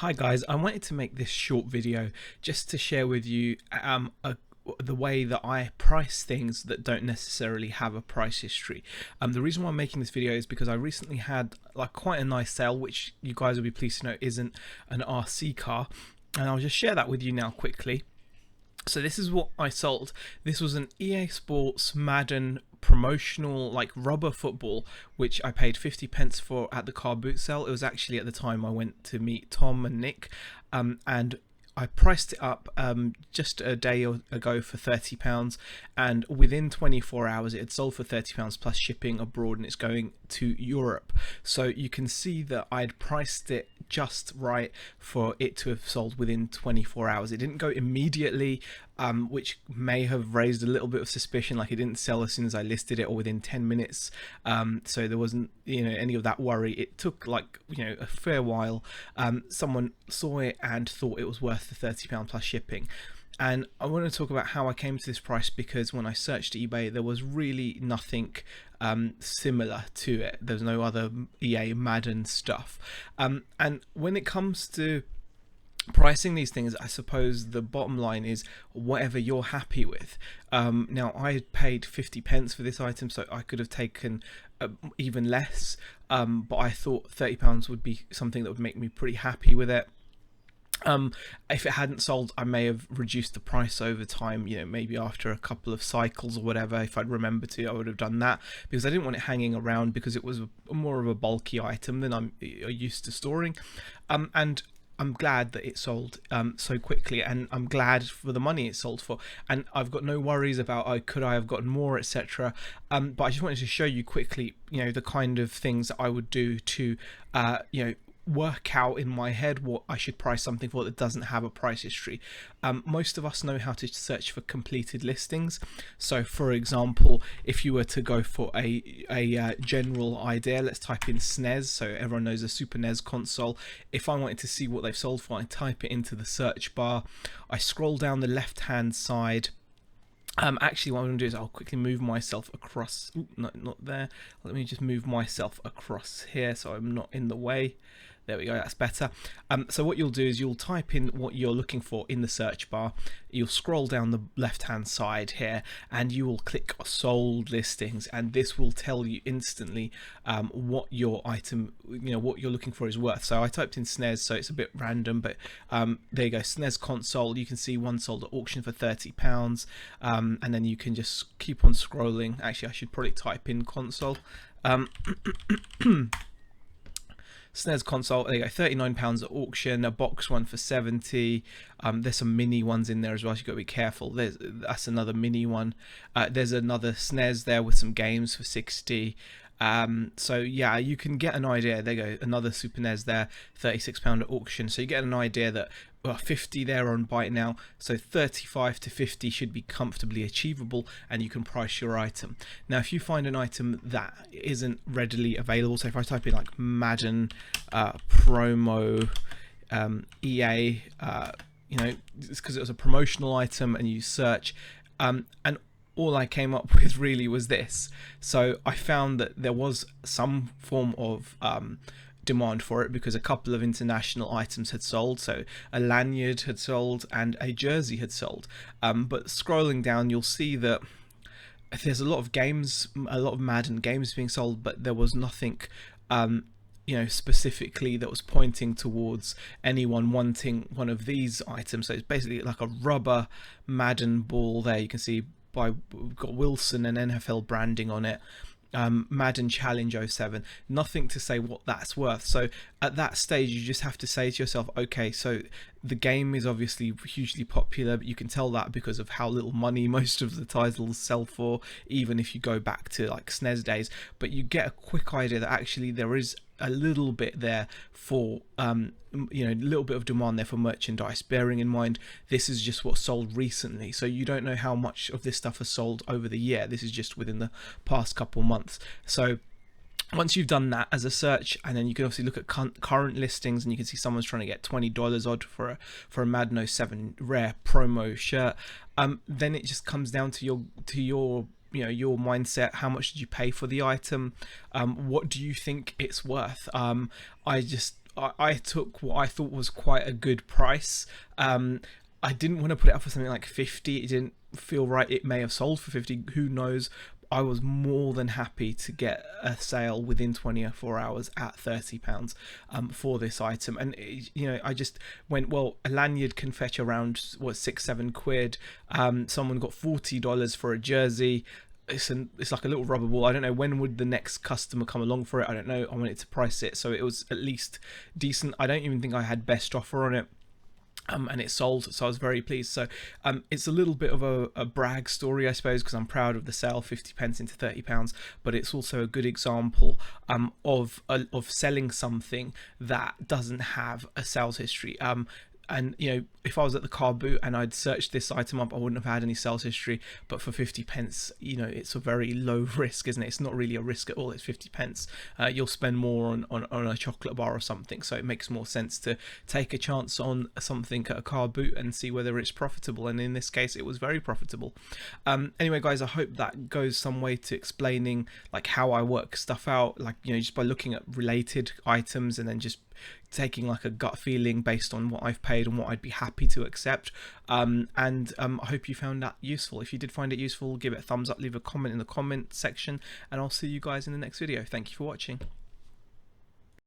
Hi guys, I wanted to make this short video just to share with you the way that I price things that don't necessarily have a price history. The reason why I'm making this video is because I recently had like quite a nice sale, which you guys will be pleased to know isn't an RC car, and I'll just share that with you now quickly. So this is what I sold. This was an EA Sports Madden promotional like rubber football, which I paid 50 pence for at the car boot sale. It was actually at the time I went to meet Tom and Nick, and I priced it up just a day ago for £30, and within 24 hours it had sold for £30 plus shipping abroad, and it's going to Europe. So you can see that I'd priced it just right for it to have sold within 24 hours. It didn't go immediately, which may have raised a little bit of suspicion, like it didn't sell as soon as I listed it or within 10 minutes. So there wasn't any of that worry. It took like a fair while. Someone saw it and thought it was worth the £30 plus shipping. And I want to talk about how I came to this price, because when I searched eBay there was really nothing similar to it. There's no other EA Madden stuff, and when it comes to pricing these things, I suppose the bottom line is whatever you're happy with. Now I paid 50 pence for this item, so I could have taken even less, but I thought £30 would be something that would make me pretty happy with it. If it hadn't sold, I may have reduced the price over time, maybe after a couple of cycles or whatever. If I'd remembered to, I would have done that, because I didn't want it hanging around, because it was more of a bulky item than I'm used to storing. And I'm glad that it sold so quickly, and I'm glad for the money it sold for, and I've got no worries about could I have gotten more, etc. But I just wanted to show you quickly the kind of things that I would do to work out in my head what I should price something for that doesn't have a price history. Most of us know how to search for completed listings. So for example, if you were to go for a general idea, let's type in SNES, so everyone knows a Super NES console. If I wanted to see what they've sold for, I type it into the search bar, I scroll down the left hand side. Actually, what I'm going to do is I'll quickly move myself across. Ooh, no, not there. Let me just move myself across here so I'm not in the way. There we go, that's better. So what you'll do is you'll type in what you're looking for in the search bar. You'll scroll down the left hand side here and you will click sold listings, and this will tell you instantly what your item, what you're looking for is worth. So I typed in SNES, so it's a bit random, but there you go, SNES console. You can see one sold at auction for £30, and then you can just keep on scrolling. Actually, I should probably type in console. SNES console, there you go, £39 at auction, a box one for 70. There's some mini ones in there as well, so you've got to be careful. That's another mini one. There's another SNES there with some games for 60. So yeah, you can get an idea. There you go, another Super NES there, £36 at auction. So you get an idea that 50 there on Byte now, so 35 to 50 should be comfortably achievable, and you can price your item. Now if you find an item that isn't readily available, so if I type in like Madden promo EA, it's because it was a promotional item, and you search, and all I came up with really was this. So I found that there was some form of demand for it, because a couple of international items had sold. So a lanyard had sold and a jersey had sold. But scrolling down, you'll see that there's a lot of games, a lot of Madden games being sold, but there was nothing specifically that was pointing towards anyone wanting one of these items. So it's basically like a rubber Madden ball there. You can see we've got Wilson and NFL branding on it. Madden Challenge 07, nothing to say what that's worth. So at that stage you just have to say to yourself, okay, so the game is obviously hugely popular, but you can tell that because of how little money most of the titles sell for, even if you go back to like SNES days. But you get a quick idea that actually there is a little bit there for a little bit of demand there for merchandise, bearing in mind this is just what sold recently, so you don't know how much of this stuff has sold over the year. This is just within the past couple months. So once you've done that as a search, and then you can obviously look at current listings, and you can see someone's trying to get $20 odd for a Madden 07 rare promo shirt. Then it just comes down to your your mindset. How much did you pay for the item? What do you think it's worth? I took what I thought was quite a good price. I didn't want to put it up for something like 50. It didn't feel right. It may have sold for 50, who knows. I was more than happy to get a sale within 24 hours at £30 for this item. And you know, I just went, well, a lanyard can fetch around what, £6-7. Someone got $40 for a jersey. It's like a little rubber ball. I don't know when would the next customer come along for it. I don't know. I wanted to price it so it was at least decent. I don't even think I had best offer on it. And it sold, so I was very pleased. So it's a little bit of a brag story, I suppose, because I'm proud of the sale, 50p into £30, but it's also a good example of selling something that doesn't have a sales history. And you know, if I was at the car boot and I'd searched this item up, I wouldn't have had any sales history. But for 50p, you know, it's a very low risk, isn't it? It's not really a risk at all. It's 50p. You'll spend more on a chocolate bar or something, so it makes more sense to take a chance on something at a car boot and see whether it's profitable. And in this case, it was very profitable. Anyway, guys, I hope that goes some way to explaining like how I work stuff out, like, you know, just by looking at related items and then just taking like a gut feeling based on what I've paid and what I'd be happy to accept. I hope you found that useful. If you did find it useful, give it a thumbs up, leave a comment in the comment section, and I'll see you guys in the next video. Thank you for watching.